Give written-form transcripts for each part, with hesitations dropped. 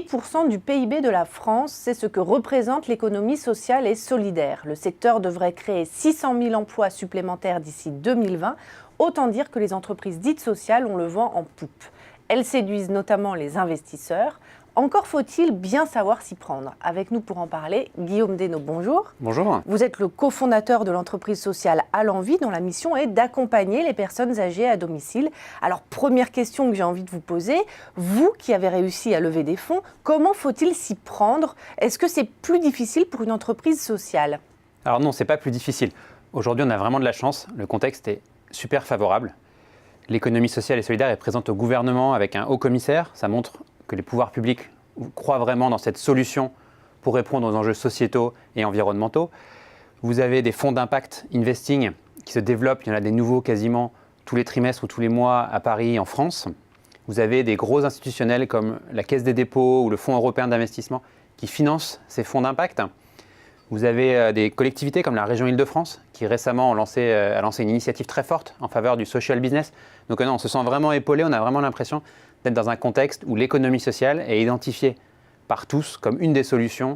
10% du PIB de la France, c'est ce que représente l'économie sociale et solidaire. Le secteur devrait créer 600 000 emplois supplémentaires d'ici 2020. Autant dire que les entreprises dites sociales ont le vent en poupe. Elles séduisent notamment les investisseurs. Encore faut-il bien savoir s'y prendre. Avec nous pour en parler, Guillaume Desnaux, bonjour. Bonjour. Vous êtes le cofondateur de l'entreprise sociale À l'Envie, dont la mission est d'accompagner les personnes âgées à domicile. Alors, première question que j'ai envie de vous poser, vous qui avez réussi à lever des fonds, comment faut-il s'y prendre? Est-ce que c'est plus difficile pour une entreprise sociale? Alors non, c'est pas plus difficile. Aujourd'hui, on a vraiment de la chance. Le contexte est super favorable. L'économie sociale et solidaire est présente au gouvernement avec un haut commissaire. Ça montre que les pouvoirs publics croient vraiment dans cette solution pour répondre aux enjeux sociétaux et environnementaux. Vous avez des fonds d'impact investing qui se développent. Il y en a des nouveaux quasiment tous les trimestres ou tous les mois à Paris, en France. Vous avez des gros institutionnels comme la Caisse des dépôts ou le Fonds européen d'investissement qui financent ces fonds d'impact. Vous avez des collectivités comme la région Île-de-France qui récemment a lancé une initiative très forte en faveur du social business. Donc non, on se sent vraiment épaulé, on a vraiment l'impression d'être dans un contexte où l'économie sociale est identifiée par tous comme une des solutions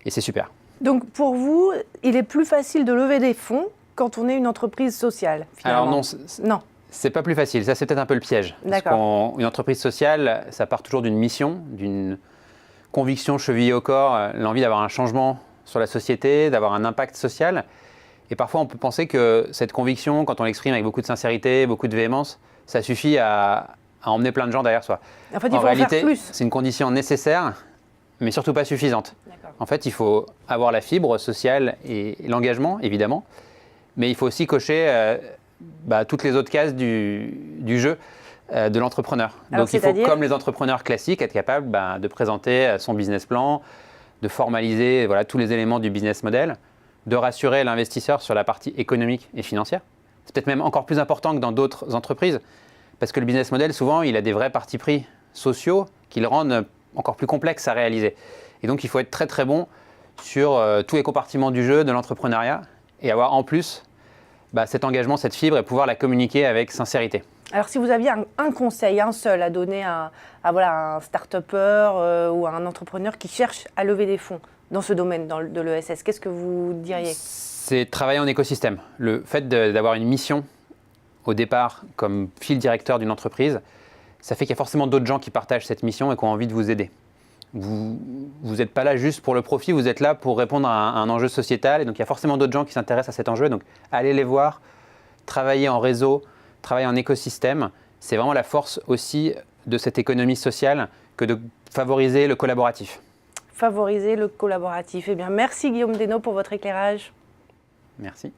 et c'est super. Donc pour vous, il est plus facile de lever des fonds quand on est une entreprise sociale, finalement? Alors non, c'est pas plus facile, ça c'est peut-être un peu le piège. D'accord. Une entreprise sociale, ça part toujours d'une mission, d'une conviction chevillée au corps, l'envie d'avoir un changement sur la société, d'avoir un impact social. Et parfois, on peut penser que cette conviction, quand on l'exprime avec beaucoup de sincérité, beaucoup de véhémence, ça suffit à emmener plein de gens derrière soi. En fait, il faut en faire plus. C'est une condition nécessaire, mais surtout pas suffisante. En fait, il faut avoir la fibre sociale et l'engagement, évidemment, mais il faut aussi cocher toutes les autres cases du jeu de l'entrepreneur. Donc, il faut, comme les entrepreneurs classiques, être capable de présenter son business plan, de formaliser tous les éléments du business model, de rassurer l'investisseur sur la partie économique et financière. C'est peut-être même encore plus important que dans d'autres entreprises, parce que le business model, souvent, il a des vrais partis pris sociaux qui le rendent encore plus complexe à réaliser. Et donc, il faut être très très bon sur tous les compartiments du jeu de l'entrepreneuriat et avoir en plus cet engagement, cette fibre et pouvoir la communiquer avec sincérité. Alors, si vous aviez un conseil, un seul à donner à un start-upper ou à un entrepreneur qui cherche à lever des fonds dans ce domaine de l'ESS, qu'est-ce que vous diriez? C'est travailler en écosystème. Le fait d'avoir une mission au départ comme fil directeur d'une entreprise, ça fait qu'il y a forcément d'autres gens qui partagent cette mission et qui ont envie de vous aider. Vous n'êtes pas là juste pour le profit, vous êtes là pour répondre à un enjeu sociétal. Et donc, il y a forcément d'autres gens qui s'intéressent à cet enjeu. Donc, allez les voir, travailler en réseau, travailler en écosystème. C'est vraiment la force aussi de cette économie sociale que de favoriser le collaboratif. Favoriser le collaboratif. Eh bien, merci Guillaume Desnaux pour votre éclairage. Merci.